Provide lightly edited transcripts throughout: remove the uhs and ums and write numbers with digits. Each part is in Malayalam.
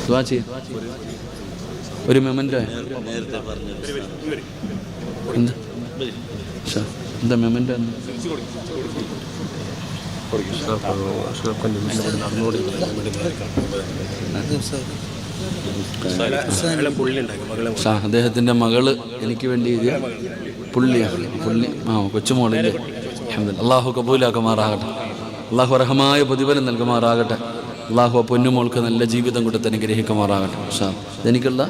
ദുആ ചെയ്യാം. ഒരു മെമൻറ്റോ എന്താ മെമൻറ്റോ അദ്ദേഹത്തിൻ്റെ മകള് എനിക്ക് വേണ്ടി എഴുതിയ പുള്ളി കൊച്ചുമോളില്ലേ. അള്ളാഹു കബൂലാക്കുമാറാകട്ടെ. അള്ളാഹു അർഹമായ പ്രതിഫലം നൽകുമാറാകട്ടെ. അള്ളാഹു പൊന്നുമോൾക്ക് നല്ല ജീവിതം കൊടുത്ത് അനുഗ്രഹിക്കുമാറാകട്ടെ. എനിക്കുള്ള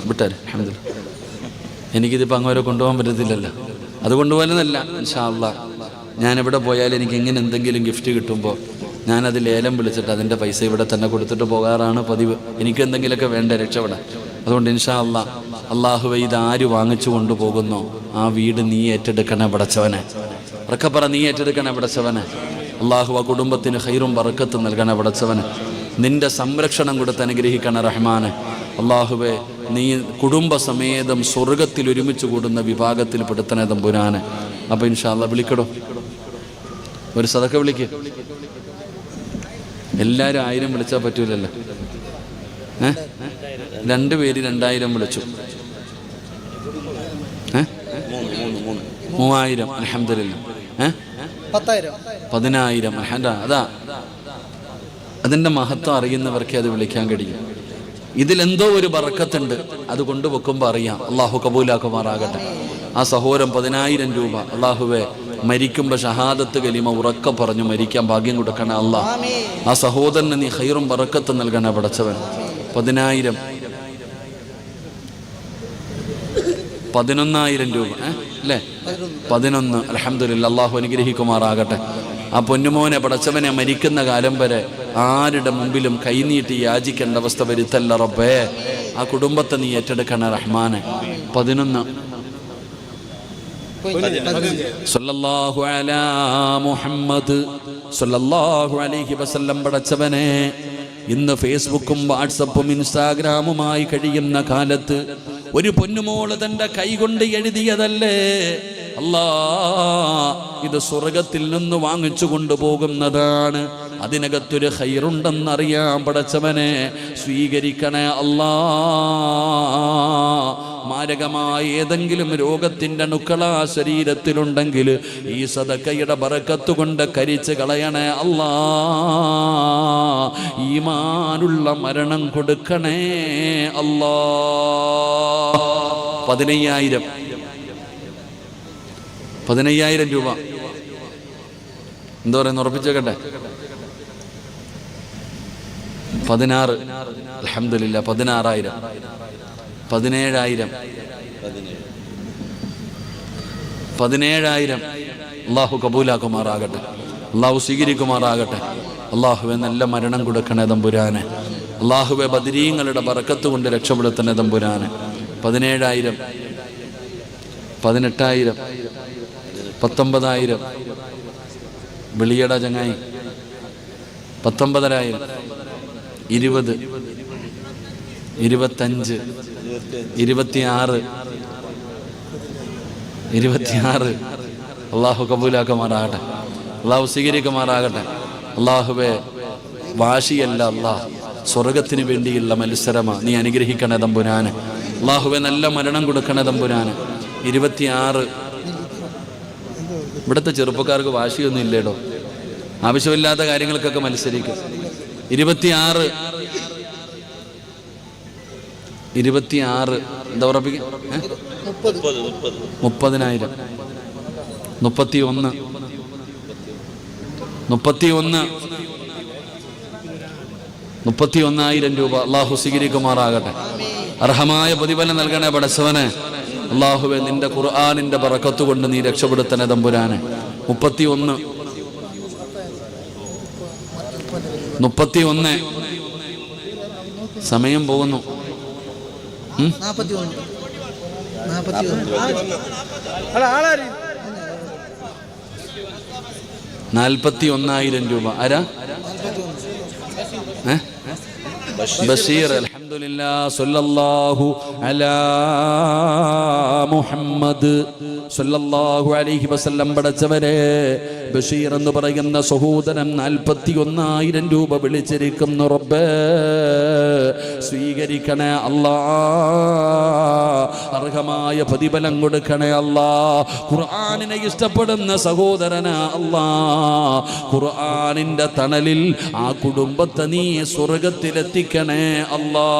വിട്ടാര് അൽഹംദുലില്ലാ. എനിക്കിതിപ്പോൾ അങ്ങോട്ട് കൊണ്ടുപോകാൻ പറ്റത്തില്ലല്ലോ. അത് കൊണ്ടുപോകാനെന്നല്ല, ഇൻഷാ അള്ളാഹ് ഞാനെവിടെ പോയാലും എനിക്ക് എങ്ങനെ എന്തെങ്കിലും ഗിഫ്റ്റ് കിട്ടുമ്പോൾ ഞാനത് ലേലം വിളിച്ചിട്ട് അതിൻ്റെ പൈസ ഇവിടെ തന്നെ കൊടുത്തിട്ട് പോകാറാണ് പതിവ്. എനിക്ക് എന്തെങ്കിലുമൊക്കെ വേണ്ട രക്ഷപ്പെടാൻ. അതുകൊണ്ട് ഇൻഷാ അള്ളാഹ് അള്ളാഹുവേ ഇതാര് വാങ്ങിച്ചു കൊണ്ടുപോകുന്നോ ആ വീട് നീ ഏറ്റെടുക്കണേ പടച്ചവനെ. ഉറക്കപ്പറ, നീ ഏറ്റെടുക്കണേ പടച്ചവനെ. അള്ളാഹു ആ കുടുംബത്തിന് ഖൈറും ബറക്കത്തും നൽകണേ പടച്ചവനെ. നിന്റെ സംരക്ഷണം കൊടുത്ത് അനുഗ്രഹിക്കണേ റഹ്മാനെ. അള്ളാഹുവേ നീ കുടുംബസമേതം സ്വർഗത്തിൽ ഒരുമിച്ച് കൂടുന്ന വിഭാഗത്തിൽ പെടുത്തണേ തമ്പുരാനെ. അപ്പോൾ ഇൻഷാ അള്ളാഹ് വിളിക്കടോ, ഒരു സദക്ക വിളിക്ക്. എല്ലാവരും 1000 വിളിച്ചാൽ പറ്റൂലല്ലോ. 2 പേര് 2000 വിളിച്ചു. 3000 അൽഹംദുലില്ലാ. 10,000 അതാ അതിൻ്റെ മഹത്വം അറിയുന്നവർക്കേ അത് വിളിക്കാൻ കഴിയും. ഇതിലെന്തോ ഒരു ബറക്കത്തുണ്ട്, അത് കൊണ്ടുവെക്കുമ്പോൾ അറിയാം. അള്ളാഹു കബൂലാക്കുമാറാകട്ടെ. ആ സഹോദരൻ 10,000 രൂപ അള്ളാഹുവേ മരിക്കുമ്പോൾ ഷഹാദത്ത് കലിമ ഉറക്കെ പറഞ്ഞു മരിക്കാൻ ഭാഗ്യം കൊടുക്കണേ അള്ളാഹ്. ആ സഹോദരന് നീ ഖൈറും ബറക്കത്തും നൽകണേ പടച്ചവൻ. 10,000 11,000 രൂപ അല്ലേ? 11. അൽഹംദുലില്ലാ. അള്ളാഹു അനുഗ്രഹിക്കുമാറാകട്ടെ. ആ പൊന്നുമോനെ പടച്ചവനെ മരിക്കുന്ന കാലം വരെ ആരുടെ മുമ്പിലും കൈനീട്ടി യാചിക്കേണ്ട അവസ്ഥ വരുത്തല്ല റബ്ബേ. ആ കുടുംബത്തെ നീ ഏറ്റെടുക്കണേ റഹ്മാനെ. 11. സല്ലല്ലാഹു അലാ മുഹമ്മദ് സല്ലല്ലാഹു അലൈഹി വസല്ലം. പടച്ചവനെ ഇന്ന് ഫേസ്ബുക്കും വാട്സപ്പും ഇൻസ്റ്റാഗ്രാമുമായി കഴിയുന്ന കാലത്ത് ഒരു പൊന്നുമോള് തൻ്റെ കൈകൊണ്ട് എഴുതിയതല്ലേ അല്ലാ, ഇത് സ്വർഗത്തിൽ നിന്ന് വാങ്ങിച്ചു കൊണ്ടുപോകുന്നതാണ്. അതിനകത്തൊരു ഖൈറുണ്ടെന്നറിയാം പടച്ചവനെ. സ്വീകരിക്കണേ അല്ലാ. മാരകമായ ഏതെങ്കിലും രോഗത്തിൻ്റെ അണുക്കളാ ശരീരത്തിലുണ്ടെങ്കിൽ ഈ സദക്കയുടെ ബറക്കത്ത് കൊണ്ട് കരിച്ച് കളയണേ അല്ലാ. ഈമാനുള്ള മരണം കൊടുക്കണേ അല്ലാ. 15,000 രൂപ എന്താ പറയുന്ന ഉറപ്പിച്ചേക്കട്ടെ. 16. അൽഹംദുലില്ലാ. 16,000. 17,000. 17,000. അള്ളാഹു കബൂലാക്കുമാറാകട്ടെ. അള്ളാഹു സ്വീകരിക്കുമാറാകട്ടെ. അള്ളാഹുവെ നല്ല മരണം കൊടുക്കണേ തമ്പുരാനെ. അള്ളാഹുവെ ബദരീങ്ങളുടെ ബറക്കത്ത് കൊണ്ട് രക്ഷപ്പെടുത്തണേ തമ്പുരാനെ. 17,000. 18,000. 19,000. വെളിയട ചങ്ങായി. 19,000. 20. 25. 26. 26. അള്ളാഹു കബൂലാക്കുമാറാകട്ടെ. അള്ളാഹു സ്വീകരിക്കുമാറാകട്ടെ. അള്ളാഹുവെ വാശിയല്ല അള്ളാഹ്, സ്വർഗത്തിന് വേണ്ടിയുള്ള മത്സരമാണ്. നീ അനുഗ്രഹിക്കണേ തമ്പുരാനെ. അള്ളാഹുവെ നല്ല മരണം കൊടുക്കണേ തമ്പുരാനെ. 26. ഇവിടുത്തെ ചെറുപ്പക്കാർക്ക് വാശിയൊന്നും ഇല്ലേടോ, ആവശ്യമില്ലാത്ത കാര്യങ്ങൾക്കൊക്കെ മത്സരിക്കും. 26. 26. എന്താ ഉറപ്പിക്കുക? 30,000. 31. 31,000 രൂപ അള്ളാഹു സ്വീകരിക്കുമാറാകട്ടെ. അർഹമായ പ്രതിഫലം നൽകണേ പടച്ചവനെ. അള്ളാഹുവെ നിന്റെ ഖുർആനിന്റെ ബറക്കത്ത് കൊണ്ട് നീ രക്ഷപ്പെടുത്തണേ തമ്പുരാനെ. 31. 31. സമയം പോകുന്നു. 41,000 രൂപ. ആരാ? ബഷീർ. അൽഹംദുലില്ലാ. സല്ലല്ലാഹു അലാ മുഹമ്മദ് സല്ലല്ലാഹു അലൈഹി വസല്ലം. പടച്ചവരെ ബഷീർ എന്ന് പറയുന്ന സഹോദരൻ 41,000 രൂപ വിളിച്ചിരിക്കുന്നു റബ്ബേ. സ്വീകരിക്കണേ അല്ലാ. അർഹമായ പ്രതിഫലം കൊടുക്കണേ അല്ലാ. ഖുർആനിനെ ഇഷ്ടപ്പെടുന്ന സഹോദരനാ അല്ലാ, ഖുർആനിന്റെ തണലിൽ ആ കുടുംബത്തെ നീ സ്വർഗത്തിലെത്തിക്കണേ അല്ലാ.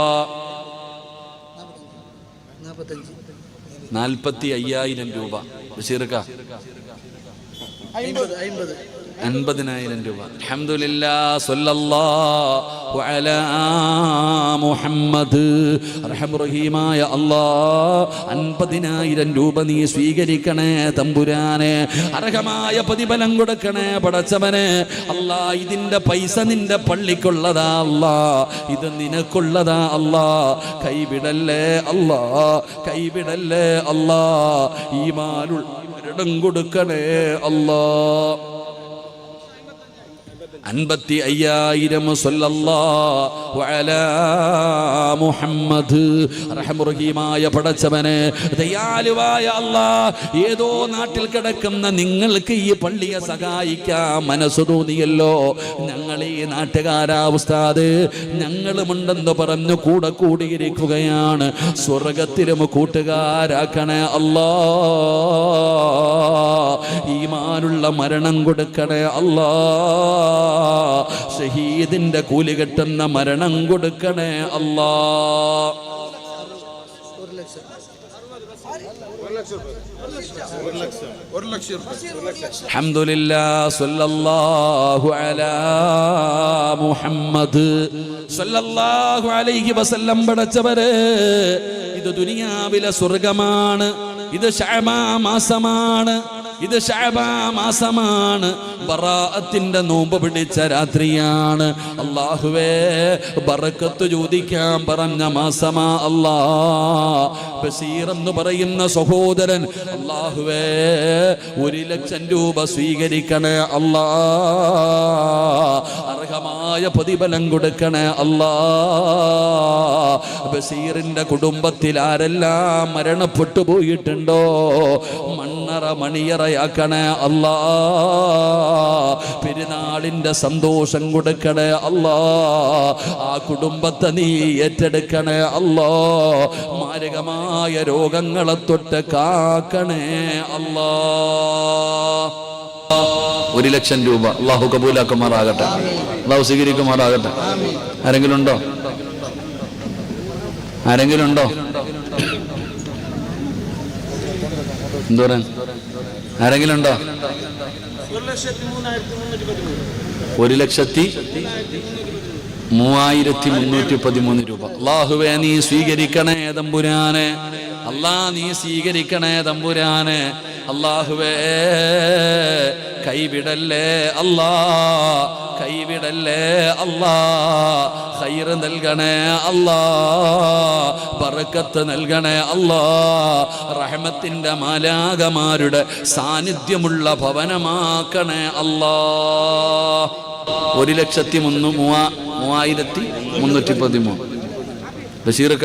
45,000 രൂപ ബഷീർക്ക, 50,000 രൂപ. അൽഹംദുലില്ലാഹ്, സ്വല്ലല്ലാഹു അലാ മുഹമ്മദ്. റഹീമായ അല്ലാഹ്, 50,000 രൂപ നീ സ്വീകരിക്കണേ തമ്പുരാനെ. അർഹമായ പ്രതിഫലം കൊടുക്കണേ പടച്ചവനെ. അല്ലാ, ഇതിന്റെ പൈസ നിന്റെ പള്ളിക്കുള്ളതാ അല്ലാ, ഇത് നിനക്കുള്ളതാ അല്ലാ. കൈവിടല്ലേ അല്ലാ, കൈവിടല്ലേ അല്ലാ. ഈമാനുള്ള മരണം കൊടുക്കണേ അല്ലാ. 55,000 സ്വല്ലല്ലാഹു അലാ മുഹമ്മദ്. റഹീമായ പടച്ചവനെ, ദയാലുവായ അല്ലാഹ്, ഏതോ നാട്ടിൽ കിടക്കുന്ന നിങ്ങൾക്ക് ഈ പള്ളിയെ സഹായിക്കാൻ മനസ്സു തോന്നിയല്ലോ. ഞങ്ങൾ ഈ നാട്ടുകാരാ ഉസ്താദ്, ഞങ്ങളുമുണ്ടെന്ന് പറഞ്ഞു കൂടെ കൂടിയിരിക്കുകയാണ്. സ്വർഗത്തിലും കൂട്ടുകാരാക്കണേ അല്ലാഹ്. ഈമാനുള്ള മരണം കൊടുക്കണേ അല്ലാഹ്. ഷഹീദിന്റെ കൂലി കിട്ടുന്ന മരണം കൊടുക്കണേ അല്ലാ. അൽഹംദുലില്ലാഹ്, സ്വല്ലല്ലാഹു അലാ മുഹമ്മദ് സ്വല്ലല്ലാഹു അലൈഹി വസല്ലം. പടച്ചവരെ, ഇത് ദുനിയാവിലെ സ്വർഗമാണ്. ഇത് ശഅബാൻ മാസമാണ്. ഇത് ശഅബാൻ മാസമാണ്. ബറാഅത്തിന്റെ നോമ്പ് പിടിച്ച രാത്രിയാണ്. അല്ലാഹുവേ, ബറക്കത്ത് ചോദിക്കാൻ പറഞ്ഞ മാസമാ അല്ലാ. ബഷീർ എന്ന് പറയുന്ന സഹോദരൻ, അല്ലാഹുവേ, 1,00,000 രൂപ സ്വീകരിക്കണേ അല്ലാ. അർഹമായ പ്രതിഫലം കൊടുക്കണേ അല്ലാ. ബഷീറിന്റെ കുടുംബത്തിൽ ആരെല്ലാം മരണപ്പെട്ടു പോയിട്ടുണ്ടോ, മണ്ണറ മണിയറയാക്കണേ അല്ലാ. പെരുന്നാളിന്റെ സന്തോഷം കൊടുക്കണേ അല്ലാ. ആ കുടുംബത്തെ നീ ഏറ്റെടുക്കണേ അല്ലാ. മാരകമായ രോഗങ്ങളെ തൊട്ട് കാക്കണേ അല്ലാ. 1,00,000 രൂപ അല്ലാഹു കബൂലാക്കുമാറാകട്ടെ, അല്ലാഹു സ്വീകരിക്കുമാറാകട്ടെ. ആരെങ്കിലും ഉണ്ടോ? ആരെങ്കിലും ഉണ്ടോ? എന്തോരം ആരെങ്കിലും ഉണ്ടോ? 1,03,313 രൂപ. അല്ലാഹുവേ, നീ സ്വീകരിക്കണേ തമ്പുരാനെ. അല്ലാ, നീ സ്വീകരിക്കണേ തമ്പുരാനെ. അല്ലാഹുവേ, കൈവിടല്ലേ അല്ലാ, കൈവിടല്ലേ അല്ലാ. ഖൈറ് നൽകണേ അല്ലാ, ബറക്കത്ത് നൽകണേ അല്ലാ. റഹ്മത്തിന്റെ മാലാഖമാരുടെ സാന്നിധ്യമുള്ള ഭവനമാക്കണേ അല്ലാ. 1,03,313. ബഷീർക്ക,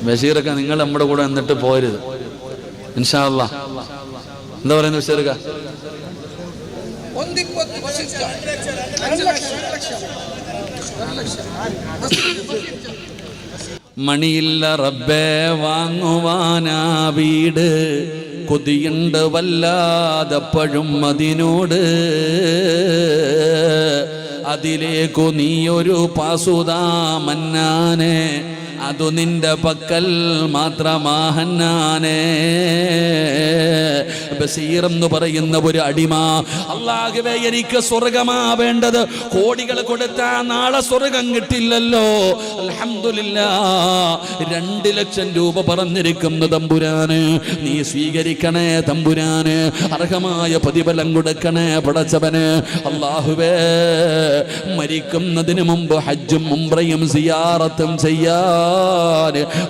ബഷീർക്ക, നിങ്ങൾ നമ്മുടെ കൂടെ എന്നിട്ട് പോരുത് ഇൻഷാ അല്ലാഹ്. എന്താ പറയുന്നത് ബഷീർക്ക? മണിയില്ല റബ്ബേ വാങ്ങുവാനാ വീട്, കൊതിയുണ്ട് വല്ലാതെപ്പോഴും അതിനോട്. അതിലേക്കു നീയൊരു പാസുതാ മന്നാനെ, അതു നിന്റെ പക്കൽ മാത്രമാഹന്നാനേ. ബഷീർ എന്ന് പറയുന്ന ഒരു അടിമ, അല്ലാഹുവേ, എനിക്ക് സ്വർഗമാ വേണ്ടത്. കോടികൾ കൊടുത്താൽ നാളെ സ്വർഗം കിട്ടില്ലല്ലോ. അൽഹംദുലില്ലാഹ്, 2,00,000 രൂപ പറഞ്ഞിരിക്കുന്നു തമ്പുരാന്. നീ സ്വീകരിക്കണേ തമ്പുരാന്. അർഹമായ പ്രതിഫലം കൊടുക്കണേ പടച്ചവന്. അല്ലാഹുവേ, മരിക്കുന്നതിന് മുമ്പ് ഹജ്ജും ഉംറയും സിയാറത്തും ചെയ്യാൻ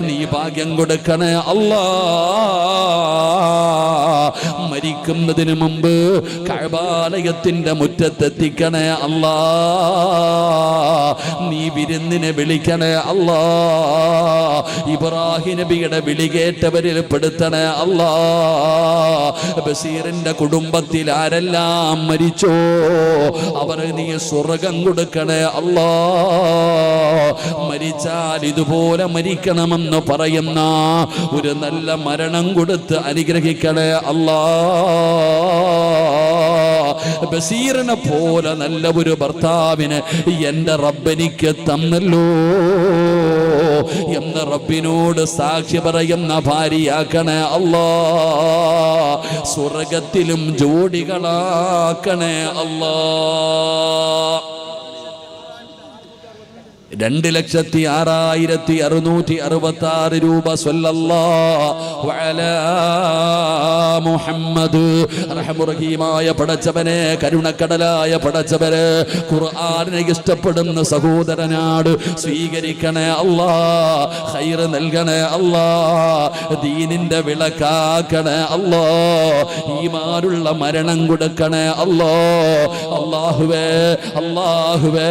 നീ ഭാഗ്യം കൊടുക്കണേ അല്ലാ. മരിക്കുന്നതിന് മുമ്പ് കഅബാലയത്തിന്റെ മുറ്റത്തെത്തിക്കണേ അല്ലാ. നീ വിരുന്നിനെ വിളിക്കണേ അല്ലാ. ഇബ്രാഹിം നബിയുടെ വിളി കേട്ടവരിൽ പെടുത്തണേ അല്ലാ. ബഷീറിന്റെ കുടുംബത്തിൽ ആരെല്ലാം മരിച്ചോ അവർ നീ സ്വർഗം കൊടുക്കണേ അല്ലാ. മരിച്ചാൽ ഇതുപോലെ മരിക്കണമെന്ന് പറയുന്ന ഒരു നല്ല മരണം കൊടുത്ത് അനുഗ്രഹിക്കണേ അല്ലാ. ബഷീറിനെ പോലെ നല്ല ഒരു ഭർത്താവിന് എന്റെ റബ്ബെനിക്ക് തന്നല്ലോ എന്ന റബ്ബിനോട് സാക്ഷി പറയുന്ന ഭാര്യയാക്കണേ അല്ലാ. സ്വർഗത്തിലും ജോഡികളാക്കണേ അല്ലാ. 2,06,666 രൂപ സ്വല്ലല്ലാഹു അലാ മുഹമ്മദ്. റഹ്മുറഹീമായ പടച്ചവനെ, കരുണക്കടലായ പടച്ചവനെ, ഖുർആനെ ഇഷ്ടപ്പെടുന്ന സഹോദരനാട് സ്വീകരിക്കണേ അല്ലാ. ഖൈർ നൽകണേ അല്ലാ. ദീനിന്റെ വിളക്കാക്കണേ അല്ലാ. ഈമാനുള്ള മരണം കൊടുക്കണേ അല്ലാ. അല്ലാഹുവേ അല്ലാഹുവേ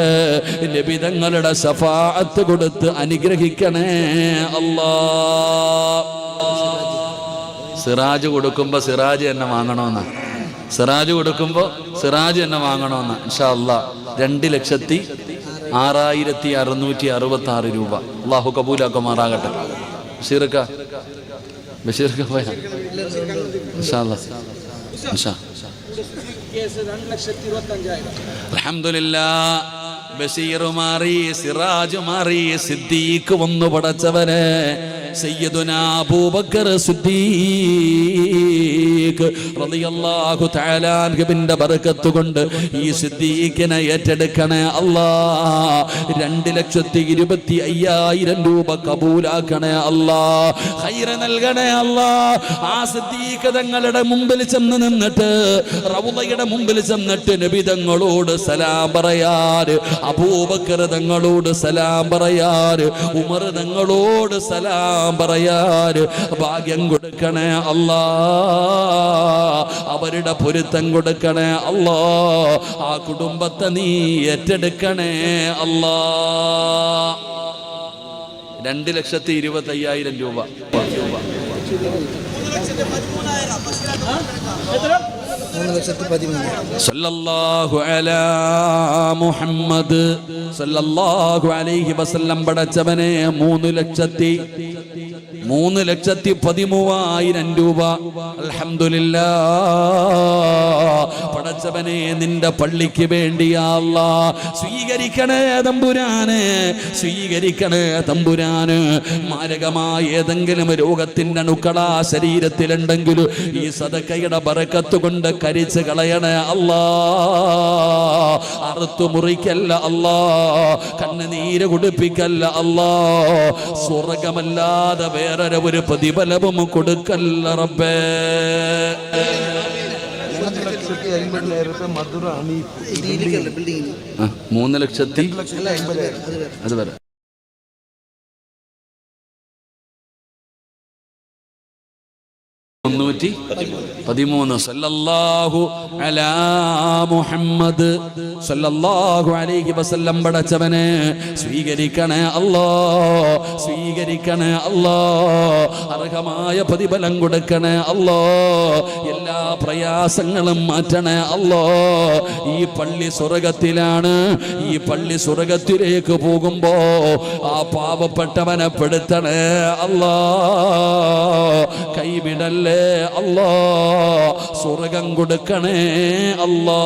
നബി തങ്ങളുടെ ശഫാഅത്ത് കൊടുത്ത് അനുഗ്രഹിക്കണേ അല്ലാ. സിറാജ് കൊടുക്കുമ്പോ സിറാജ് തന്നെ വാങ്ങണമെന്ന, സിറാജ് കൊടുക്കുമ്പോ സിറാജ് തന്നെ വാങ്ങണമെന്ന. ഇൻഷാ അല്ലാഹ് 2,06,666 രൂപ അല്ലാഹു കബൂലാക്കുമാറാകട്ടെ. ബഷീർക്ക പോയ ഇൻഷാ അല്ലാഹ്. അൽഹംദുലില്ലാഹ്. ബഷീർ മാറി, സിറാജ് മാറി, സിദ്ദീഖ് വന്നു പടച്ചവനെ. സയ്യിദുനാ അബൂബക്കർ സിദ്ദീഖ് റളിയല്ലാഹു തആല അൻഹുവിന്റെ ബർക്കത്ത് കൊണ്ട് ഈ സിദ്ദീഖിനെ ഏറ്റെടുക്കണേ അല്ലാ. 2,25,000 രൂപ കബൂലാക്കണേ അല്ലാ. ഖൈർ നൽകണേ അല്ലാ. ആ സിദ്ദീഖ് തങ്ങളുടെ മുമ്പിൽ ചെന്ന് നിന്നിട്ട്, റൗളയുടെ മുമ്പിൽ ചെന്നിട്ട് നബി തങ്ങളോട് സലാം പറയാൻ, അബൂബക്കർ തങ്ങളോട് സലാം പറയാൻ, ഉമർ തങ്ങളോട് സലാം പറയാൻ ഭാഗ്യം കൊടുക്കണേ അല്ലാ. അവരുടെ പൊരുത്തം കൊടുക്കണേ അല്ലാ. ആ കുടുംബത്തെ നീ ഏറ്റെടുക്കണേ അല്ലാ. 2,25,000 രൂപ. സല്ലല്ലാഹു അലാ മുഹമ്മദ് സല്ലല്ലാഹു അലൈഹി വസല്ലം പടച്ചവനെ 3,13,000 രൂപ. അൽഹംദുലില്ലാഹ്. പടച്ചവനെ നിന്റെ പള്ളിക്ക് വേണ്ടിയാ അല്ലാഹ് സ്വീകരിക്കണേ തമ്പുരാനെ, സ്വീകരിക്കണേ തമ്പുരാന്. മാരകമായ ഏതെങ്കിലും രോഗത്തിന്റെ അണുക്കളാ ശരീരത്തിലുണ്ടെങ്കിൽ ഈ സദഖയുടെ ബറക്കത്ത് കൊണ്ട് കരിച്ച് കളയണേ അല്ലാ. അറുത്തു മുറിക്കല്ല അല്ലാ. കണ്ണുനീര് കുടിപ്പിക്കല്ല അല്ലാ. സ്വർഗമല്ലാതെ വേറൊരു ഒരു പ്രതിഫലവും കൊടുക്കല്ല റബ്ബേ. 3,50,000 അത് വരെ. സല്ലല്ലാഹു അലാ മുഹമ്മദ് സല്ലല്ലാഹു അലൈഹി വസല്ലം പടച്ചവനെ സ്വീകരിക്കണേ അല്ലാ. സ്വീകരിക്കണേ അല്ലാ. അർഹമായ പ്രതിഫലം കൊടുക്കണേ അല്ലാ. എല്ലാ പ്രയാസങ്ങളും മാറ്റണേ അല്ലാ. ഈ പള്ളി സ്വർഗത്തിലാണ്. ഈ പള്ളി സ്വർഗത്തിലേക്ക് പോകുമ്പോ ആ പാവപ്പെട്ടവനെ പെടുത്തണേ അല്ലാ. കൈവിടല്ലേ അല്ലാ. സ്വർഗം കൊടുക്കണേ അല്ലാ.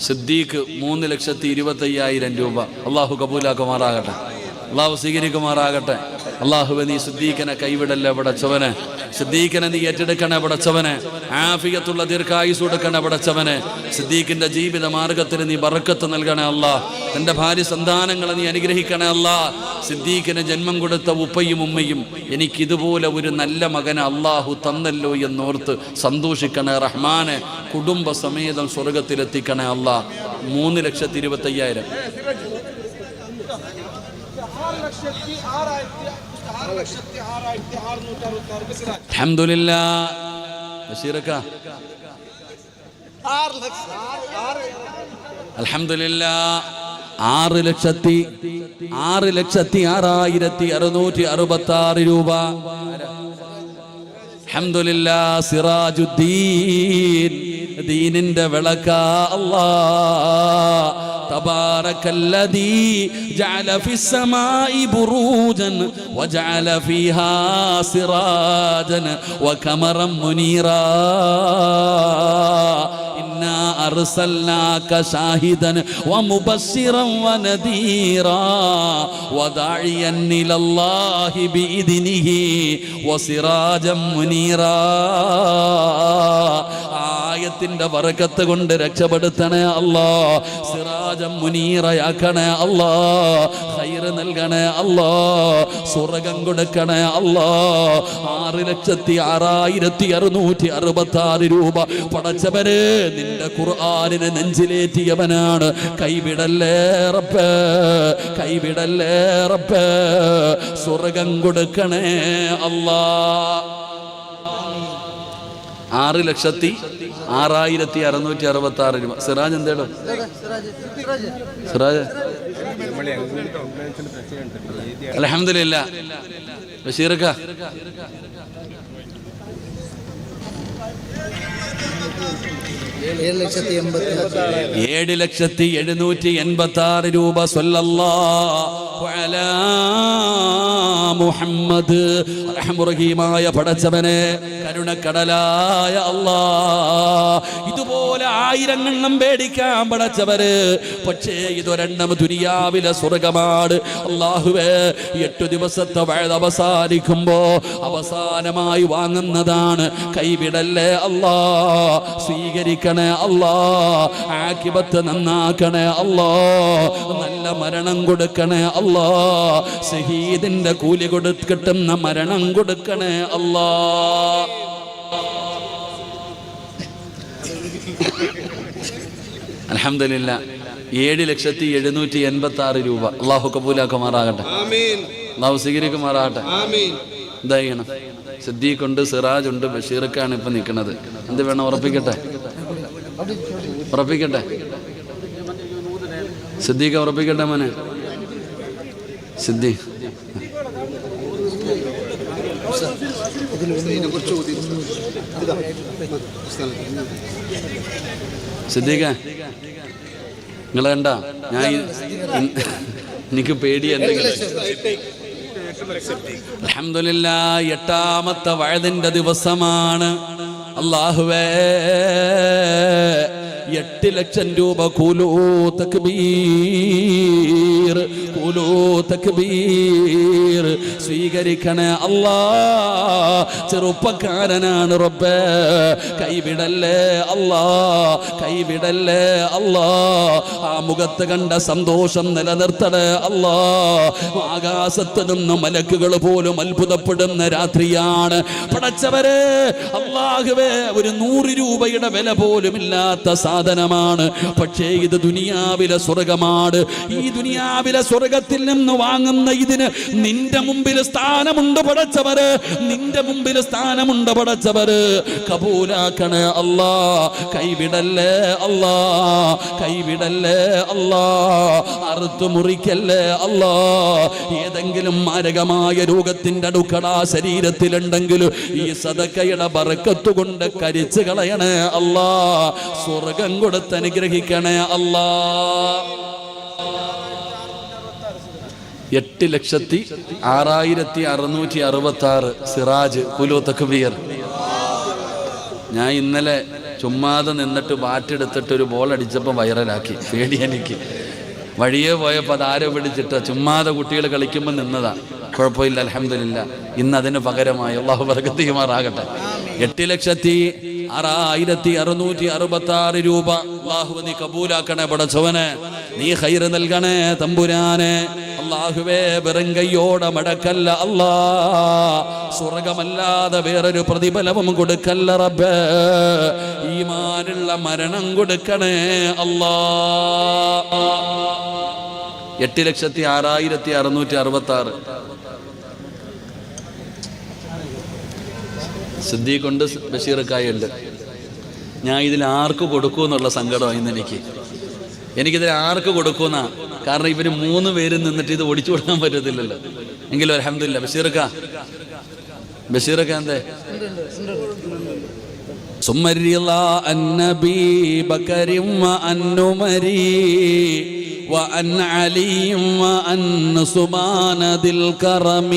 സിദ്ദീഖ് 3,25,000 രൂപ അല്ലാഹു കബൂലാക്കുമാറാകട്ടെ. അല്ലാഹു സ്വീകരിക്കുമാറാകട്ടെ. അല്ലാഹുവേ നീ സിദ്ദീഖിനെ കൈവിടല്ലേ പടച്ചവനെ. സിദ്ദീഖിനെ നീ ഏറ്റെടുക്കണേ പടച്ചവനെ. ആഫിയത്തുള്ള ദീർഘായുസ് കൊടുക്കണേ പടച്ചവനെ. സിദ്ദീഖിന്റെ ജീവിത മാർഗത്തിന് നീ ബറക്കത്ത് നൽകണേ അല്ലാ. തന്റെ ഭാര്യ സന്താനങ്ങളെ നീ അനുഗ്രഹിക്കണേ അല്ലാ. സിദ്ദീഖിന് ജന്മം കൊടുത്ത ഉപ്പയും ഉമ്മയും എനിക്കിതുപോലെ ഒരു നല്ല മകനെ അല്ലാഹു തന്നല്ലോ എന്നോർത്ത് സന്തോഷിക്കണേ റഹ്മാനെ. കുടുംബ സമേതം സ്വർഗത്തിലെത്തിക്കണേ അല്ലാ. 3,25,000. അൽഹംദുലില്ലാഹ്. ബഷീറക്ക 6 ലക്ഷം അൽഹംദുലില്ലാഹ് 6,06,666 രൂപ. അൽഹംദുലില്ലാഹ് സിറാജുദ്ദീൻ, ദീനിന്റെ വിളക്ക അല്ലാഹ്. തബാറകല്ലദീ ജഅല ഫിസ്സമാഇ ബുറൂജൻ വജഅല ഫീഹാ സിറാജൻ വഖമറൻ മുനീറാ. ഇന്നാ അർസൽനാക ഷാഹിദൻ വമുബശ്ശിറൻ വനദീറാ വദാഇയൻ ഇലല്ലാഹി ബിഇദ്നിഹി വസിറാജൻ മുനീറാ. ആയത്തിന്റെ ബറക്കത്ത് കൊണ്ട് രക്ഷപ്പെടുത്തണേ അല്ലാഹ്. സിറാജൻ മുനീറയാക്കണേ അല്ലാഹ്. ഖൈറ് നൽകണേ അല്ലാഹ്. സ്വർഗ്ഗം കൊടുക്കണേ അല്ലാഹ്. 6,06,666 രൂപ പടച്ചവരെ നിന്റെ ഖുർആനിനെ നെഞ്ചിലേറ്റിയവനാണ്. കൈവിടല്ലേ റബ്ബേ, കൈവിടല്ലേ റബ്ബേ. സ്വർഗ്ഗം കൊടുക്കണേ അല്ലാഹ്. 6,06,666 രൂപ. സിറാജ് എന്തേടോ? സിറാജ് അൽഹംദുലില്ലാ. ബഷീർക്ക 7,786 രൂപ. സ്വല്ലല്ലാഹു അലാ മുഹമ്മദ്. റഹ്മുറഹീമായ പടച്ചവനെ, കരുണക്കടലായ അല്ലാഹ്, ഇതുപോലെ 1000 എണ്ണം പേടിക്കാൻ പടച്ചവര്. പക്ഷേ ഇതൊരെണ്ണം ദുനിയാവിലെ സ്വർഗമാണ്. അല്ലാഹുവേ, 8 ദിവസത്തെ വഅദ് അവസാനിക്കുമ്പോ അവസാനമായി വാങ്ങുന്നതാണ്. കൈവിടല്ലേ അല്ലാഹ്. സ്വീകരിക്കണേ അല്ലാഹ്. ആഖിബത്ത് നന്നാക്കണേ അല്ലാഹ്. നല്ല മരണം കൊടുക്കണേ അല്ലാഹ്. ഷഹീദിന്റെ കൂലി കിട്ടുന്ന മരണം കൊടുക്കണേ അല്ലാഹ്. അൽഹംദുലില്ലാഹ്. 7,786 രൂപ. അല്ലാഹു കബൂലാക്കുമാറാകട്ടെ. അല്ലാഹു സ്വീകരിക്കുമാറാകട്ടെ. എന്താ ചെയ്യണം? സിദ്ദീഖുണ്ട്, സിറാജുണ്ട്, ബഷീർക്കാണ് ഇപ്പൊ നിൽക്കുന്നത്. എന്ത് വേണം? ഉറപ്പിക്കട്ടെ, ഉറപ്പിക്കട്ടെ. സിദ്ദീഖ് ഉറപ്പിക്കട്ടെ മോനെ. സിദ്ദീഖ് സിദ്ദീഖ നിങ്ങൾ കണ്ട ഞാൻ എനിക്ക് പേടി എന്തെങ്കിലും. അൽഹംദുലില്ലാഹ്. 8ാമത്തെ വഅദിന്റെ ദിവസമാണ്. അല്ലാഹുവേ, 8 ലക്ഷം രൂപ. കൂലൂ തക്ബീർ, കൂലൂ തക്ബീർ. സ്വീകരിക്കണേ അല്ലാഹ്. ചെറുപ്പക്കാരനാണ് റബ്ബേ. കൈവിടല്ലേ അല്ലാഹ്, കൈവിടല്ലേ അല്ലാഹ്. ആ മുഖത്ത് കണ്ട സന്തോഷം നിലനിർത്തണേ അല്ലാഹ്. ആകാശത്ത് നിന്ന് മലക്കുകൾ പോലും അത്ഭുതപ്പെടുന്ന രാത്രിയാണ് പടച്ചവരെ. അല്ലാഹുവേ, ഒരു 100 രൂപയുടെ വില പോലും ഇല്ലാത്ത സാധനമാണ്. പക്ഷേ ഇത് ദുനിയാവിലെ സ്വർഗമാണ്. ഈ ദുനിയാവിലെ സ്വർഗത്തിൽ നിന്ന് വാങ്ങുന്ന ഇതിന് നിന്റെ മുമ്പിൽ സ്ഥാനമുണ്ട് പടച്ചവര്. നിന്റെ മുമ്പിൽ സ്ഥാനമുണ്ട് പടച്ചവര്. കബൂലാക്കണേ അല്ലാഹ്. കൈവിടല്ലേ അല്ലാഹ്, കൈവിടല്ലേ അല്ലാഹ്. അറുത്തു മുറിക്കല്ലേ അല്ലാഹ്. ഏതെങ്കിലും മാരകമായ രോഗത്തിന്റെ അടുക്കള ശരീരത്തിലുണ്ടെങ്കിൽ ഈ സദക്കയുടെ ബറക്കത്ത് കൊണ്ട് കരിച്ചു കളയണേ അല്ലാഹ്. സ്വർഗം കൊടുത്ത് അനുഗ്രഹിക്കണേ അല്ലാഹ്. 8,06,666 സിറാജ് കുലു തക്ബീർ. ഞാൻ ഇന്നലെ ചുമ്മാതെ നിന്നിട്ട് ബാറ്റെടുത്തിട്ട് ഒരു ബോൾ അടിച്ചപ്പോൾ വൈറലാക്കി. പേടി എനിക്ക്. വഴിയെ പോയപ്പോൾ അതാരോ പിടിച്ചിട്ട് ചുമ്മാതെ കുട്ടികൾ കളിക്കുമ്പോൾ നിന്നതാ. കുഴപ്പമില്ല, അൽഹംദുലില്ലാ. ഇന്ന് അതിന് പകരമായി അല്ലാഹു ബർക്കത്ത് ചെയ്യുമാറാകട്ടെ. 8,06,666 രൂപ. അല്ലാഹു നീ കബൂലാക്കണേ പടച്ചവനെ. നീ ഖൈർ നൽകണേ തമ്പുരാനെ. അല്ലാഹുവേ, വെറും കയ്യോടെ മടക്കല്ല അല്ലാഹ്. സ്വർഗമല്ലാതെ വേറൊരു പ്രതിഫലവും കൊടുക്കല്ല റബ്ബേ. ഈമാനുള്ള മരണം കൊടുക്കണേ അല്ലാഹ്. 8,06,666 സിദ്ദീഖുണ്ട്, ബഷീർക്കായുണ്ട്. ഞാൻ ഇതിൽ ആർക്ക് കൊടുക്കൂ എന്നുള്ള സങ്കടമായി ഇന്ന് എനിക്ക്. എനിക്കിതിൽ ആർക്ക് കൊടുക്കുന്ന, കാരണം ഇവർ 3 പേര് നിന്നിട്ട് ഇത് ഓടിച്ചു കൊടുക്കാൻ പറ്റത്തില്ലല്ലോ. എങ്കിലും അൽഹംദുലില്ലാ. ബഷീറക്ക എന്തേ ثم الرضا عن نبي بكر وعن عمر وعن علي وعن عثمان ذي الكرم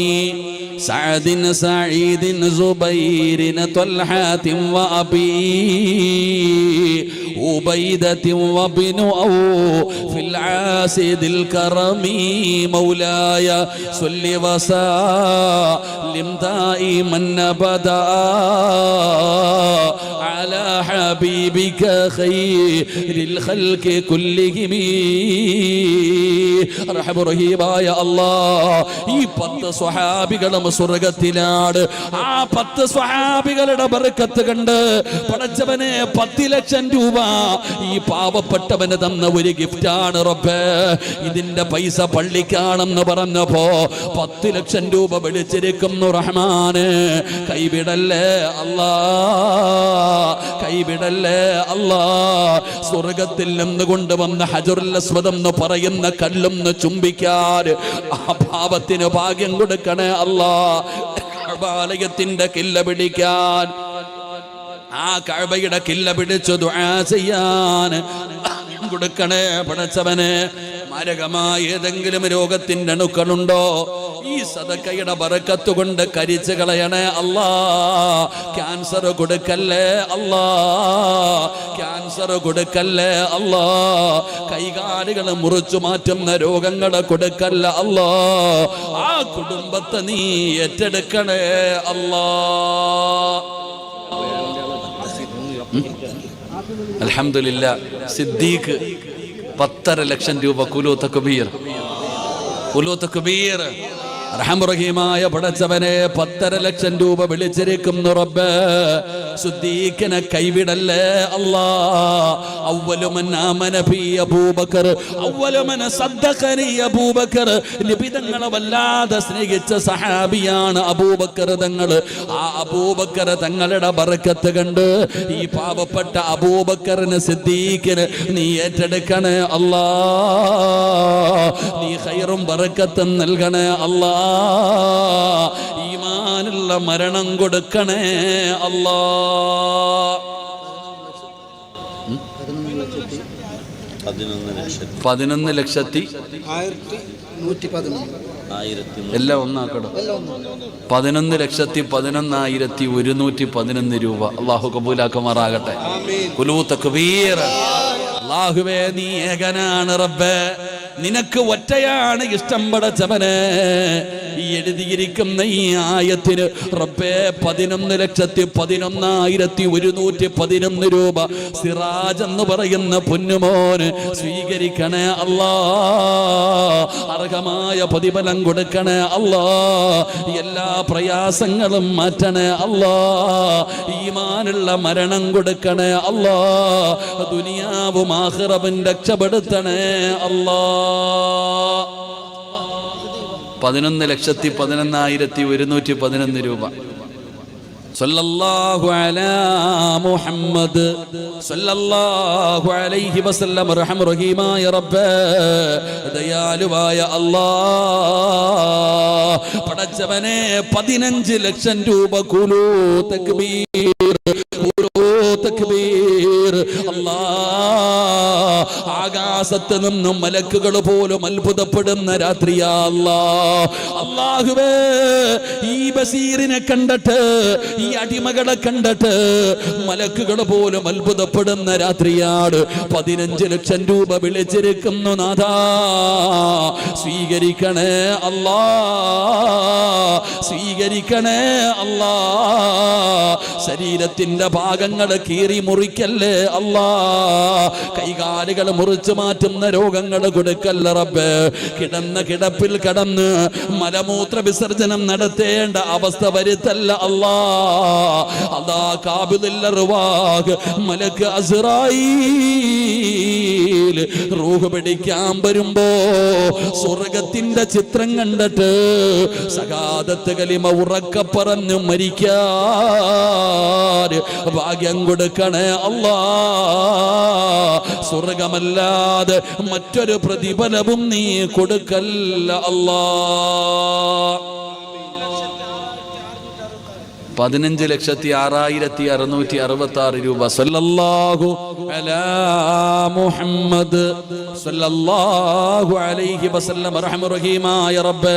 سعد سعيد زبير طلحة وأبي عبيدة وابن في العاص ذي الكرم مولاي صل وسلم دائما أبدا على حبيبك خير الخلق كلهم റഹീമായ അല്ലാഹ്. ഈ 10 സ്വഹാബികളും സ്വർഗ്ഗത്തിലാണ്. ആ 10 സ്വഹാബികളുടെ ബർക്കത്ത് കണ്ട് പടച്ചവനെ 10 ലക്ഷം രൂപ ഈ പാവപ്പെട്ടവന് തന്ന ഒരു ഗിഫ്റ്റാണ് റബ്ബേ. ഇതിന്റെ പൈസ പള്ളിക്കാണെന്ന് പറഞ്ഞപ്പോ 10 ലക്ഷം രൂപ വിളിച്ചിരിക്കുന്നു റഹ്മാന്. കൈവിടല്ലേ അല്ലാ, കൈവിടല്ലേ അല്ലാ. സ്വർഗത്തിൽ നിന്ന് കൊണ്ടുവന്ന ഹജറുൽ അസ്വദ് എന്ന് പറയുന്ന കല്ലൊന്ന് ചുംബിക്കാൻ ആ പാപത്തിന് ഭാഗ്യം കൊടുക്കണേ അല്ലാ. കഅബാലയത്തിന്റെ കില്ല പിടിക്കാൻ, ആ കഅബയുടെ കില്ല പിടിച്ചു ദുആ ചെയ്യാൻ കൊടുക്കണേ പടച്ചവനെ. മാരകമായ ഏതെങ്കിലും രോഗത്തിന്റെ അണുക്കളുണ്ടോ ഈ സദക്കയുടെ ബറക്കത്ത് കൊണ്ട് കരിച്ചു കളയണേ അല്ലാ. ക്യാൻസർ കൊടുക്കല്ലേ അല്ലാ, ക്യാൻസർ കൊടുക്കല്ലേ അല്ലാ. കൈകാലുകൾ മുറിച്ചു മാറ്റുന്ന രോഗങ്ങളെ കൊടുക്കല്ല അല്ലാ. ആ കുടുംബത്തെ നീ ഏറ്റെടുക്കണേ അല്ലാ. അൽഹംദുലില്ലാ. സിദ്ദീഖ് 10.5 ലക്ഷം രൂപ കുലൂ തക്ബീർ റഹീമായ പടച്ചവനെ 10.5 ലക്ഷം രൂപ വിളിച്ചിരിക്കുന്നു റബ്ബേ. സുദ്ദീഖിനെ കൈവിടല്ലേ അല്ലാ. അവ്വലു മൻ ആമന ബി അബൂബക്കർ അവ്വലു മൻ സദ്ദഖനി അബൂബക്കർ. നബി തങ്ങളെ വല്ലാതെ സ്നേഹിച്ച സഹാബിയാണ് അബൂബക്കർ തങ്ങൾ. ആ അബൂബക്കർ തങ്ങളുടെ ബർക്കത്ത് കണ്ട് ഈ പാവപ്പെട്ട അബൂബക്കറിന് സിദ്ദീഖിന് നീ ഏറ്റെടുക്കണേ അല്ലാ. നീ ഖൈറും ബർക്കത്തും നൽകണേ അല്ലാ. ഈമാനുള്ള മരണം കൊടുക്കണേ അല്ലാ. 11,111 എല്ലാം ഒന്നാക്കടോ. 11,11,111 രൂപ അല്ലാഹു കബൂലാക്കുമാറാകട്ടെ. ഖുലൂ തക്ബീർ. അല്ലാഹുവേ നീ ഏകനാണ് റബ്ബേ, നിനക്ക് ഒറ്റയാണ് ഇഷ്ടം പടച്ചവനെ. ഈ എഴുതിയിരിക്കുന്ന ഈ ആയത്തിന് റബ്ബേ 11,11,111 രൂപ സിറാജ് എന്ന് പറയുന്ന പൊന്നുമോന് സ്വീകരിക്കണേ അല്ലാ. അർഹമായ പ്രതിഫലം കൊടുക്കണേ അല്ലാ. എല്ലാ പ്രയാസങ്ങളും മാറ്റണേ അല്ലാ. ഈമാനുള്ള മരണം കൊടുക്കണേ അല്ലാ. ദുനിയാവും ആഖിറവും രക്ഷപ്പെടുത്തണേ അല്ലാ. 11,11,111 രൂപ. സല്ലല്ലാഹു അലാ മുഹമ്മദ് സല്ലല്ലാഹു അലൈഹി വസല്ലം. റഹീമായ റബ്ബേ, ദയാലുവായ അല്ലാഹ് പടച്ചവനെ 15 ലക്ഷം രൂപ ഖുലൂ തക്ബീർ, ഖുലൂ തക്ബീർ. അല്ലാഹ് ആകാശത്ത് നിന്നും മലക്കുകൾ പോലും അത്ഭുതപ്പെടുന്ന രാത്രിയാ അല്ലാഹ്. അല്ലാഹുവേ ഈ ബസീറിനെ കണ്ടിട്ട്, ഈ അടിമകളെ കണ്ടിട്ട് മലക്കുകൾ പോലും അത്ഭുതപ്പെടുന്ന രാത്രിയാണ്. 15 ലക്ഷം രൂപ വിളിച്ചിരിക്കുന്നു നാഥാ. സ്വീകരിക്കണേ അല്ലാ, സ്വീകരിക്കണേ അല്ലാ. ശരീരത്തിന്റെ ഭാഗങ്ങൾ കീറി മുറിക്കല്ലേ അല്ലാ. കൈകാലുകൾ മുറിച്ചു മാറ്റുന്ന രോഗങ്ങൾ കൊടുക്കല്ല റബ്ബേ. കിടന്ന കിടപ്പിൽ കിടന്ന് മലമൂത്ര വിസർജനം നടത്തേണ്ട അവസ്ഥ വരുത്തല്ല അല്ലാ. അതാ കാബിദുൽ അർവാഹ് മലക്ക് അസ്റായീൽ ഭൂമിയിൽ റൂഹ് പിടിക്കാൻ വരുമ്പോ സ്വർഗത്തിന്റെ ചിത്രം കണ്ടിട്ട് സകാദത്ത് കലിമ ഉറക്കെ പറഞ്ഞു മരിക്കാൻ ഭാഗ്യം കൊടുക്കണേ അല്ലാ. സ്വർഗമല്ലാതെ മറ്റൊരു പ്രതിഫലവും നീ കൊടുക്കല്ല അല്ലാ. 15,06,666 രൂപ. സല്ലല്ലാഹു അലാ മുഹമ്മദ് സല്ലല്ലാഹു അലൈഹി വസല്ലം. റഹ്മറഹീമായ റബ്ബ്,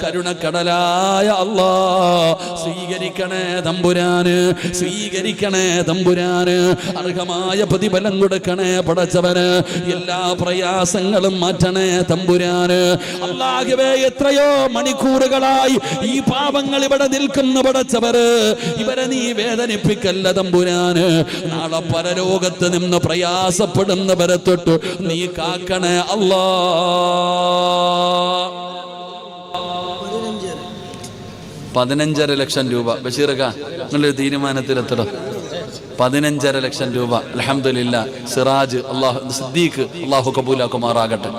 കരുണക്കടലായ അല്ലാഹ്, സ്വീകരിക്കണേ തമ്പുരാന്, സ്വീകരിക്കണേ തമ്പുരാന്. അർഹമായ പ്രതിഫലം കൊടുക്കണേ പടച്ചവന്. എല്ലാ പ്രയാസങ്ങളും മാറ്റണേ തമ്പുരാന്. അല്ലാഹുവേ, എത്രയോ മണിക്കൂറുകളായി ഈ പാപങ്ങൾ ഇവിടെ നിൽക്കുന്ന പടച്ചവര്, ഇവരെ നീ വേദനിപ്പിക്കല്ല തമ്പുരാന്. നാളെ പരലോകത്ത് നിന്ന് പ്രയാസപ്പെടുന്നവരെ തൊട്ട് നീ കാക്കണേ അല്ലാ. 15.5 ലക്ഷം രൂപ. ബഷീറക്ക, നിങ്ങളൊരു തീരുമാനത്തിലെത്തണം. 15.5 ലക്ഷം രൂപ. അൽഹംദുലില്ലാ. സിറാജ് അല്ലാഹു, സിദ്ദീഖ് അല്ലാഹു കബൂലാക്കുമാറാകട്ടെ.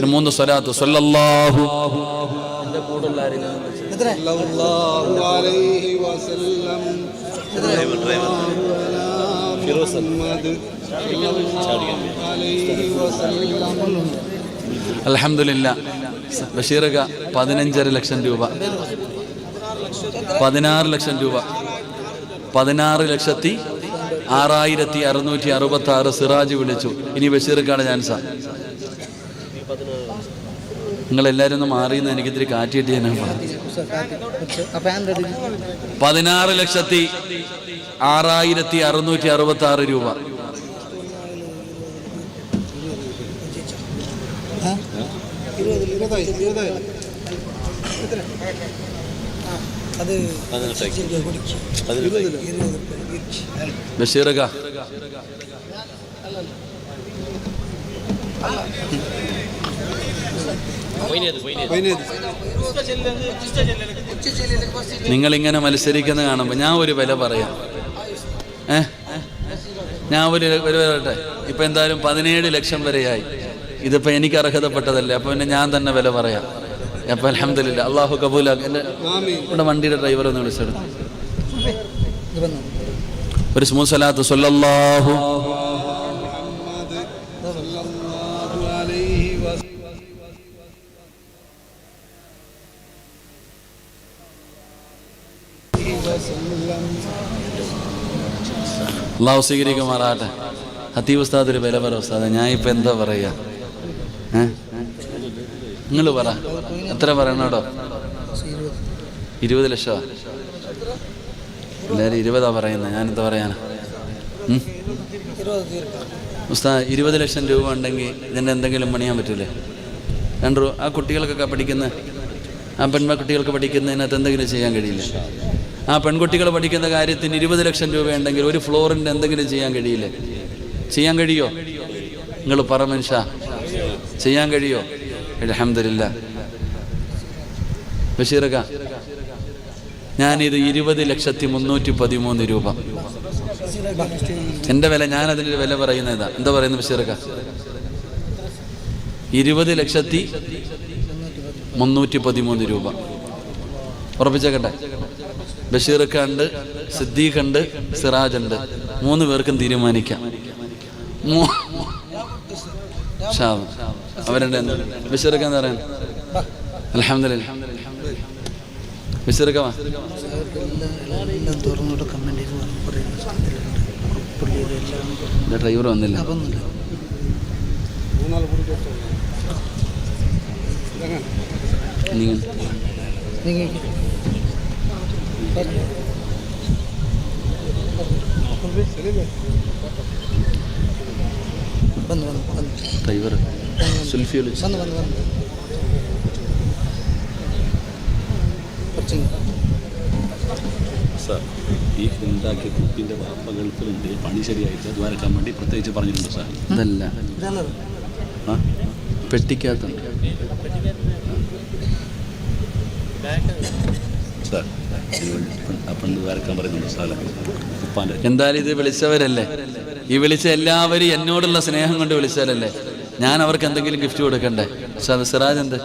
3 സ്വലാത്ത്. സല്ലല്ലാഹു അൽഹംദുലില്ലാ. ബഷീറക 15.5 ലക്ഷം രൂപ. 16 ലക്ഷം രൂപ. 16,06,666 സിറാജ് വിളിച്ചു. ഇനി ബഷീർക്കാണ് ചാൻസാ. നിങ്ങളെല്ലാവരും ഒന്ന് മാറിയെന്ന് എനിക്കിത്തിരി കാറ്റിയിട്ട് ഞാൻ പറഞ്ഞു. 16,06,666 രൂപ. ബഷീറക നിങ്ങളിങ്ങനെ മത്സരിക്കുന്ന കാണുമ്പോൾ ഞാൻ ഒരു വില പറയാം. ഞാൻ ഒരു പറയട്ടെ. ഇപ്പം എന്തായാലും 17 ലക്ഷം വരെയായി. ഇതിപ്പോൾ എനിക്ക് അർഹതപ്പെട്ടതല്ലേ, അപ്പോൾ പിന്നെ ഞാൻ തന്നെ വില പറയാം. അപ്പം അൽഹംദുലില്ലാ, അള്ളാഹു കബൂലാക്ക്. എൻ്റെ ഇവിടെ വണ്ടിയുടെ ഡ്രൈവർ ഒന്ന് വിളിച്ചെടുത്തു. ഒരു സ്മൂത്ത് സ്വലാത്ത്. സല്ലല്ലാഹു അള്ളാഹു സ്വീകരിക്കുമാറാട്ടെ. ഹത്തീബ് ഉസ്താദ് ഒരു വില പറ ഉസ്താദ്. ഞാൻ ഇപ്പം എന്താ പറയുക? നിങ്ങൾ പറ, എത്ര പറയണോടോ? 20 ലക്ഷമാ. എല്ലാവരും 20 പറയുന്നത്. ഞാനെന്താ പറയാനാ? ഉസ്താദ് 20 ലക്ഷം രൂപ ഉണ്ടെങ്കിൽ ഇതിൻ്റെ എന്തെങ്കിലും പണിയാൻ പറ്റൂലേ? ആ കുട്ടികൾക്കൊക്കെ പഠിക്കുന്ന, ആ പെൺകുട്ടികൾക്ക് പഠിക്കുന്നതിനകത്ത് എന്തെങ്കിലും ചെയ്യാൻ കഴിയില്ലേ? ആ പെൺകുട്ടികൾ പഠിക്കുന്ന കാര്യത്തിന് 20 ലക്ഷം രൂപ ഉണ്ടെങ്കിൽ ഒരു ഫ്ലോറിൻ്റെ എന്തെങ്കിലും ചെയ്യാൻ കഴിയില്ലേ? ചെയ്യാൻ കഴിയോ? നിങ്ങൾ പറ മനുഷ്യ, ചെയ്യാൻ കഴിയോ? അൽഹംദുലില്ലാ. ബഷീറക്ക, ഞാനിത് 20,313,000 രൂപ. എൻ്റെ വില, ഞാനതിൻ്റെ വില പറയുന്നതാ. എന്താ പറയുന്നത് ബഷീറക്ക? 20,313,000 രൂപ. ഉറപ്പിച്ചേക്കട്ടെ. ബഷീറക്ക ഉണ്ട്, സിദ്ദീഖ് ഉണ്ട്, സിറാജ് ഉണ്ട്. 3 പേർക്കും തീരുമാനിക്കാം. അവരുടെ ബഷീറക്ക എന്താ പറയാൻ? അൽഹംദുലില്ലാ. ബഷീറക്ക ഡ്രൈവർ വന്നില്ല. ഡ്രൈവർ സുൽഫി വിളിച്ചു. സാർ, ഈ ഉണ്ടാക്കിയ കുട്ടിൻ്റെ വാപ്പ ഗൾഫിലുണ്ട്, പണി ശരിയായിട്ട് ദ്വാരക്കാൻ വേണ്ടി പ്രത്യേകിച്ച് പറഞ്ഞിട്ടുണ്ട് സാർ. അതല്ല, പെട്ടിക്കകത്തുണ്ട് സാർ. അപ്പം ദ്വാരക്കാൻ പറയുന്നുണ്ട് സാറേ. എന്തായാലും ഇത് വിളിച്ചവരല്ലേ, ഈ വിളിച്ച എല്ലാവരും എന്നോടുള്ള സ്നേഹം കൊണ്ട് വിളിച്ചവരല്ലേ. ഞാൻ അവർക്ക് എന്തെങ്കിലും ഗിഫ്റ്റ് കൊടുക്കണ്ടേ? സിറാജ് എന്ത്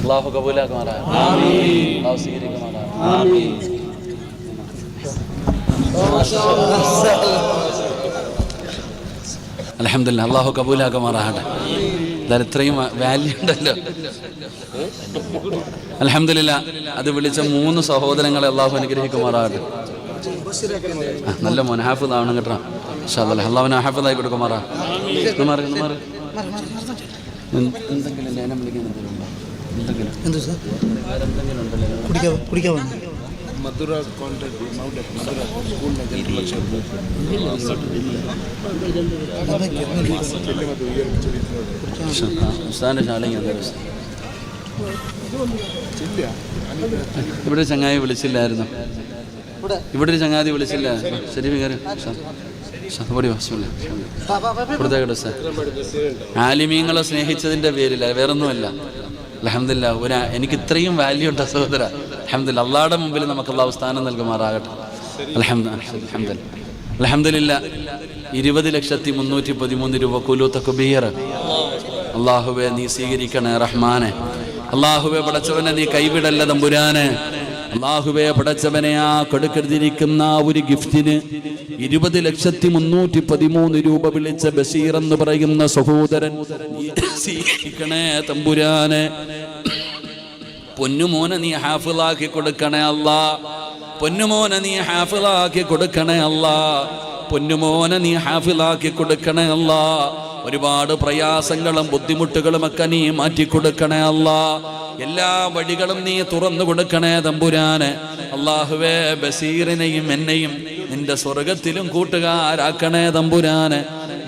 അല്ലാഹു കബൂലാക്കുമാറാകട്ടെ. അല്ലാഹു സ്വീകരിക്കുമാറാകട്ടെ. അൽഹംദുലില്ലാഹ്, അല്ലാഹു കബൂലാക്കുമാറാകട്ടെ. എന്തായാലും ഇത്രയും വാല്യൂ ഉണ്ടല്ലോ. അൽഹംദുലില്ലാഹ്, അത് വിളിച്ച 3 സഹോദരങ്ങളെ അല്ലാഹു അനുഗ്രഹിക്കുമാറാകട്ടെ. നല്ല മോൻ ഹാഫിദ് ആവണം കേട്ടോ. ഇൻഷാ അല്ലാഹ് അല്ലാഹുവിനെ ഹാഫിദായി കൊടുക്കുമാറാ. എന്തെങ്കിലും ലേനം വിളിക്കാൻ മധുര കോൺടാക്ട് ഇവിടെ ചങ്ങായി വിളിച്ചില്ലായിരുന്നു. ഇവിടെ ഒരു ചങ്ങാതി വിളിച്ചില്ല. ശരി ആലിമീങ്ങളെ സ്നേഹിച്ചതിൻ്റെ പേരില്ല, വേറൊന്നുമല്ല. അൽഹംദുലില്ലാഹ്, എനിക്ക് ഇത്രയും വാല്യൂ ഉണ്ട് സഹോദര. അൽഹംദുലില്ലാഹ്, അള്ളാഹുടെ മുമ്പിൽ നമുക്ക് അല്ലാഹു സ്ഥാനം നൽകുമാറാകട്ടെ. അൽഹംദുലില്ലാഹ്, 20,313 രൂപ കുലു തക്ബീർ. അല്ലാഹുവേ നീ സ്വീകരിക്കണേ റഹ്മാനെ. അല്ലാഹുവേ പടച്ചവനെ നീ കൈവിടല്ല തമ്പുരാനെ. അല്ലാഹുവേ പടച്ചവനെ ആ കൊടുക്കരുതിരിക്കുന്ന ഒരു ഗിഫ്റ്റിന് 20,313 രൂപ വിളിച്ച ബഷീർ എന്ന് പറയുന്ന സഹോദരൻ സ്വീകരിക്കണേ തമ്പുരാനെ. പൊന്നുമോനെ നീ ഹാഫിളാക്കി കൊടുക്കണേ അല്ലാ. പൊന്നുമോനെ നീ ഹാഫിളാക്കി കൊടുക്കണേ അല്ലാ. പൊന്നുമോനെ നീ ഹാഫിളാക്കി കൊടുക്കണേ അല്ലാ. ഒരുപാട് പ്രയാസങ്ങളും ബുദ്ധിമുട്ടുകളും ഒക്കെ നീ മാറ്റിക്കൊടുക്കണേ അല്ലാ. എല്ലാ വഴികളും നീ തുറന്നു കൊടുക്കണേ തമ്പുരാനെ. അല്ലാഹുവേ ബഷീറിനെയും എന്നെയും നിന്റെ സ്വർഗത്തിലും കൂട്ടുകാരാക്കണേ തമ്പുരാനെ.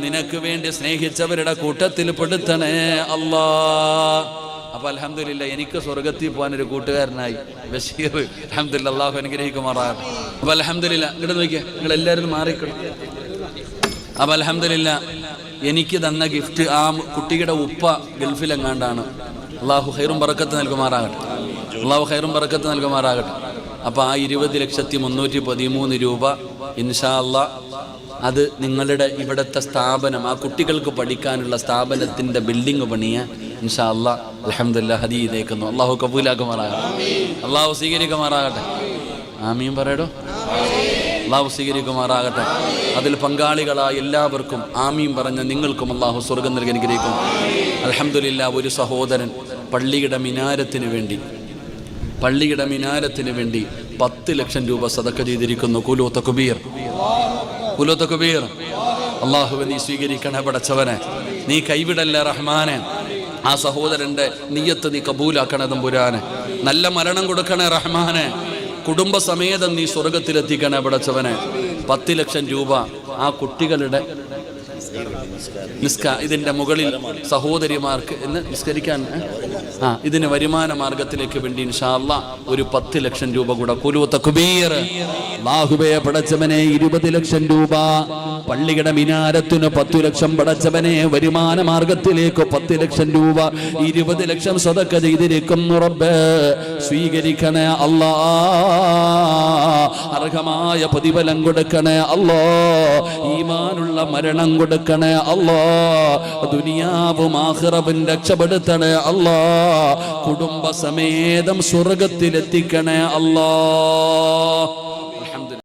നിനക്ക് വേണ്ടി സ്നേഹിച്ചവരുടെ കൂട്ടത്തിൽ പെടുത്തണേ അല്ലാ. അപ്പൊ അൽഹംദുലില്ലാഹ്, എനിക്ക് സ്വർഗത്തിൽ പോകാനൊരു കൂട്ടുകാരനായി ബഷീർ. അൽഹംദുലില്ലാഹ്, അല്ലാഹു അനുഗ്രഹിക്കുമാറാകട്ടെ. അപ്പൊ അൽഹംദുലില്ലാഹ്, ഇങ്ങോട്ട് നോക്കിയാ, നിങ്ങൾ എല്ലാവരും മാറിക്കണം. അപ്പൊ അൽഹംദുലില്ലാഹ്, എനിക്ക് തന്ന ഗിഫ്റ്റ് ആ കുട്ടിയുടെ ഉപ്പ ഗൾഫിലെങ്ങാണ്ടാണ്. അല്ലാഹു ഖൈറും ബറക്കത്ത് നൽകുമാറാകട്ടെ. അല്ലാഹു ഖൈറും ബറക്കത്ത് നൽകുമാറാകട്ടെ. അപ്പോൾ ആ 20,313 രൂപ ഇൻഷാ അല്ലാഹ് അത് നിങ്ങളുടെ ഇവിടുത്തെ സ്ഥാപനം, ആ കുട്ടികൾക്ക് പഠിക്കാനുള്ള സ്ഥാപനത്തിൻ്റെ ബിൽഡിംഗ് പണിയാൻ ഇൻഷാ അല്ലാഹ് അൽഹംദുലില്ലാഹ് ഹദീയതേക്കുന്നു. അല്ലാഹു കബൂലാക്കുമാറാകട്ടെ. അല്ലാഹു സ്വീകരിക്കുമാറാകട്ടെ. ആമീൻ പറയടോ. അല്ലാഹു സ്വീകരിക്കുമാറാകട്ടെ. അതിൽ പങ്കാളികളായ എല്ലാവർക്കും ആമീൻ പറഞ്ഞ നിങ്ങൾക്കും അല്ലാഹു സ്വർഗം നൽകി അനുഗ്രഹിക്കും. അൽഹംദുലില്ലാഹ്, ഒരു സഹോദരൻ പള്ളിയുടെ മിനാരത്തിന് വേണ്ടി 10 ലക്ഷം രൂപ സദഖ ചെയ്തിരിക്കുന്നു. കുലു തക്ബീർ, കുലു തക്ബീർ. അല്ലാഹുവേ നീ സ്വീകരിക്കണേ പടച്ചവനെ. നീ കൈവിടല്ലേ റഹ്മാനെ. ആ സഹോദരൻ്റെ നിയ്യത്ത് നീ കബൂലാക്കണേ തമ്പുരാനെ. നല്ല മരണം കൊടുക്കണേ റഹ്മാനെ. കുടുംബസമേതം നീ സ്വർഗത്തിലെത്തിക്കണേ പടച്ചവനെ. 10 ലക്ഷം രൂപ ആ കുട്ടികളുടെ ഇതിൻ്റെ മുകളിൽ സഹോദരിമാർക്ക് എന്ന് നിസ്കരിക്കാൻ ഇതിന് വരുമാന മാർഗത്തിലേക്ക് വേണ്ടി ഇൻഷാ അല്ലാഹ് ഒരു 10 ലക്ഷം രൂപ കൂടെ. കുലു തക്ബീർ. അല്ലാഹുവേ പടച്ചവനെ 20 ലക്ഷം രൂപ പള്ളിയുടെ മിനാരത്തിന് 10 ലക്ഷം പടച്ചവനെ വരുമാന മാർഗത്തിലേക്ക് 10 ലക്ഷം രൂപ 20 ലക്ഷം സദഖ ചെയ്തിരിക്കുന്നു റബ്ബേ. സ്വീകരിക്കണേ അല്ലാ. അർഹമായ പ്രതിഫലം കൊടുക്കണേ അല്ലാ. ഈമാനുള്ള മരണം കൊടുക്കണേ അല്ലാ. ദുനിയാവും ആഖിറവും രക്ഷപ്പെടുത്തണേ അല്ലാ. കുടുംബസമേതം സ്വർഗത്തിലെത്തിക്കണേ അല്ലാ.